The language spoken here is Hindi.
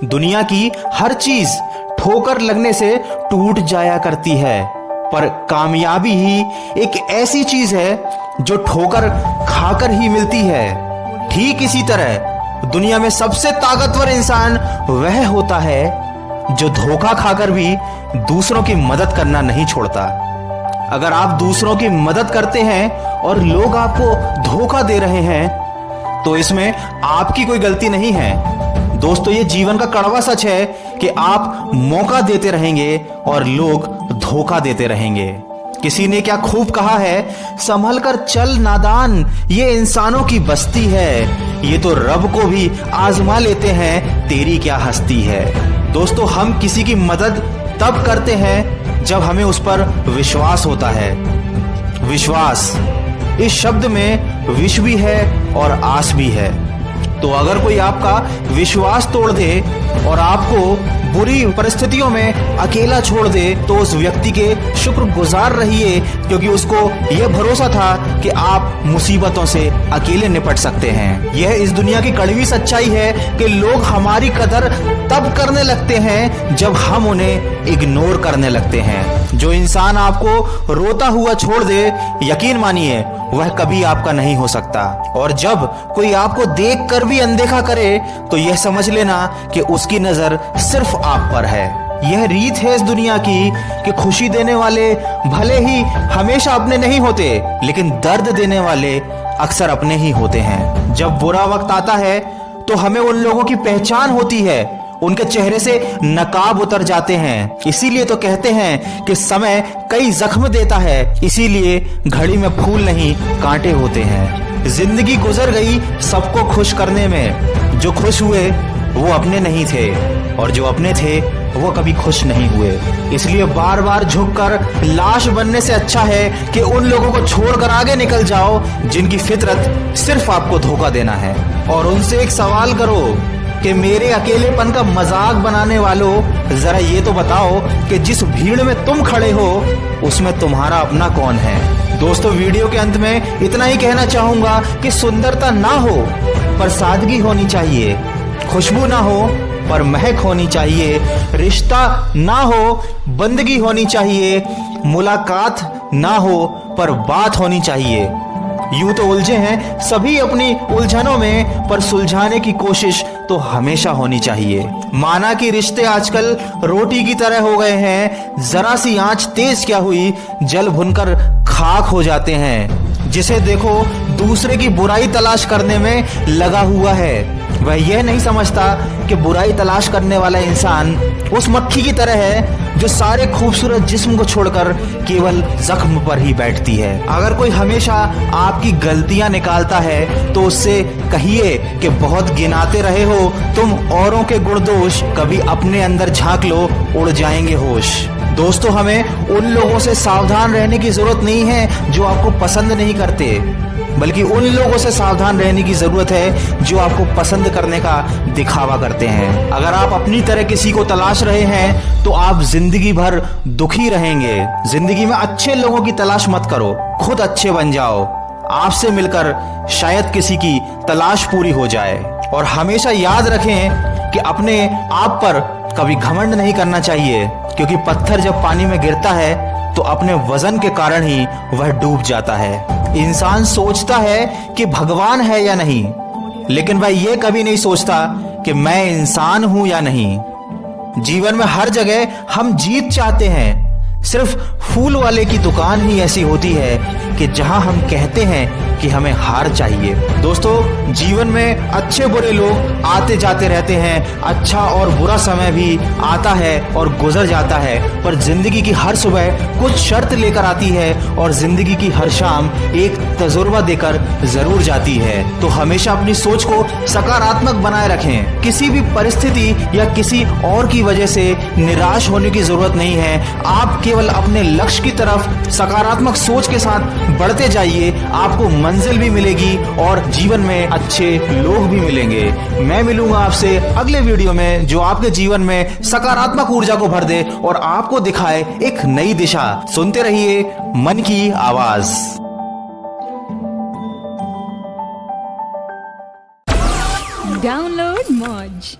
दुनिया की हर चीज ठोकर लगने से टूट जाया करती है, पर कामयाबी ही एक ऐसी चीज है जो ठोकर खाकर ही मिलती है। ठीक इसी तरह दुनिया में सबसे ताकतवर इंसान वह होता है जो धोखा खाकर भी दूसरों की मदद करना नहीं छोड़ता। अगर आप दूसरों की मदद करते हैं और लोग आपको धोखा दे रहे हैं तो इसमें आपकी कोई गलती नहीं है। दोस्तों, ये जीवन का कड़वा सच है कि आप मौका देते रहेंगे और लोग धोखा देते रहेंगे। किसी ने क्या खूब कहा है, संभल कर चल नादान, ये इंसानों की बस्ती है, ये तो रब को भी आजमा लेते हैं, तेरी क्या हस्ती है। दोस्तों, हम किसी की मदद तब करते हैं जब हमें उस पर विश्वास होता है। विश्वास, इस शब्द में विष भी है और आस भी है। तो अगर कोई आपका विश्वास तोड़ दे और आपको बुरी परिस्थितियों में अकेला छोड़ दे तो उस व्यक्ति के शुक्रगुजार रहिए, क्योंकि उसको यह भरोसा था कि आप मुसीबतों से अकेले निपट सकते हैं। यह इस दुनिया की कड़वी सच्चाई है कि लोग हमारी कदर तब करने लगते हैं जब हम उन्हें इग्नोर करने लगते हैं। जो इंसान आपको रोता हुआ छोड़ दे, यकीन मानिए वह कभी आपका नहीं हो सकता। और जब कोई आपको देखकर भी अनदेखा करे तो यह समझ लेना कि उसकी नजर सिर्फ आप पर है। यह रीत है इस दुनिया की कि खुशी देने वाले भले ही हमेशा अपने नहीं होते, लेकिन दर्द देने वाले अक्सर अपने ही होते हैं। जब बुरा वक्त आता है तो हमें उन लोगों की पहचान होती है, उनके चेहरे से नकाब उतर जाते हैं। इसीलिए तो कहते हैं कि समय कई जख्म देता है, इसीलिए घड़ी में फूल नहीं कांटे होते हैं। जिंदगी गुजर गई सबको खुश करने में, जो खुश हुए वो अपने नहीं थे और जो अपने थे वो कभी खुश नहीं हुए। इसलिए बार बार झुककर लाश बनने से अच्छा है कि उन लोगों को छोड़कर आगे निकल जाओ जिनकी फितरत सिर्फ आपको धोखा देना है। और उनसे एक सवाल करो कि मेरे अकेलेपन का मजाक बनाने वालों, जरा ये तो बताओ कि जिस भीड़ में तुम खड़े हो उसमें तुम्हारा अपना कौन है। दोस्तों, वीडियो के अंत में इतना ही कहना चाहूंगा कि सुंदरता ना हो पर सादगी होनी चाहिए, खुशबू ना हो पर महक होनी चाहिए, रिश्ता ना हो बंदगी होनी चाहिए, मुलाकात ना हो पर बात होनी चाहिए। यूं तो उलझे हैं सभी अपनी उलझनों में, पर सुलझाने की कोशिश तो हमेशा होनी चाहिए। माना कि रिश्ते आजकल रोटी की तरह हो गए हैं, जरा सी आंच तेज क्या हुई जल भुनकर खाक हो जाते हैं। जिसे देखो दूसरे की बुराई तलाश करने में लगा हुआ है, वह यह नहीं समझता कि बुराई तलाश करने वाला इंसान उस मक्खी की तरह है जो सारे खूबसूरत जिस्म को छोड़कर केवल जख्म पर ही बैठती है। अगर कोई हमेशा आपकी गलतियां निकालता है तो उससे कहिए कि बहुत गिनाते रहे हो तुम औरों के गुण दोष, कभी अपने अंदर झांक लो, उड़ जाएंगे होश। दोस्तों, हमें उन लोगों से सावधान रहने की जरूरत नहीं है जो आपको पसंद नहीं करते, बल्कि उन लोगों से सावधान रहने की जरूरत है जो आपको पसंद करने का दिखावा करते हैं। अगर आप अपनी तरह किसी को तलाश रहे हैं तो आप जिंदगी भर दुखी रहेंगे। जिंदगी में अच्छे लोगों की तलाश मत करो, खुद अच्छे बन जाओ। आपसे मिलकर शायद किसी की तलाश पूरी हो जाए। और हमेशा याद रखें कि अपने आप पर कभी घमंड नहीं करना चाहिए, क्योंकि पत्थर जब पानी में गिरता है तो अपने वजन के कारण ही वह डूब जाता है। इंसान सोचता है कि भगवान है या नहीं, लेकिन वह यह कभी नहीं सोचता कि मैं इंसान हूं या नहीं। जीवन में हर जगह हम जीत चाहते हैं, सिर्फ फूल वाले की दुकान ही ऐसी होती है कि जहां हम कहते हैं कि हमें हार चाहिए। दोस्तों, जीवन में अच्छे बुरे लोग आते जाते रहते हैं, अच्छा और बुरा समय भी आता है और गुजर जाता है, पर जिंदगी की हर सुबह कुछ शर्त लेकर आती है और जिंदगी की हर शाम एक तजुर्बा देकर जरूर जाती है। तो हमेशा अपनी सोच को सकारात्मक बनाए रखें। किसी भी परिस्थिति या किसी और की वजह से निराश होने की जरूरत नहीं है। आप केवल अपने लक्ष्य की तरफ सकारात्मक सोच के साथ बढ़ते जाइए, आपको मंजिल भी मिलेगी और जीवन में अच्छे लोग भी मिलेंगे। मैं मिलूंगा आपसे अगले वीडियो में जो आपके जीवन में सकारात्मक ऊर्जा को भर दे और आपको दिखाए एक नई दिशा। सुनते रहिए मन की आवाज। डाउनलोड मौज।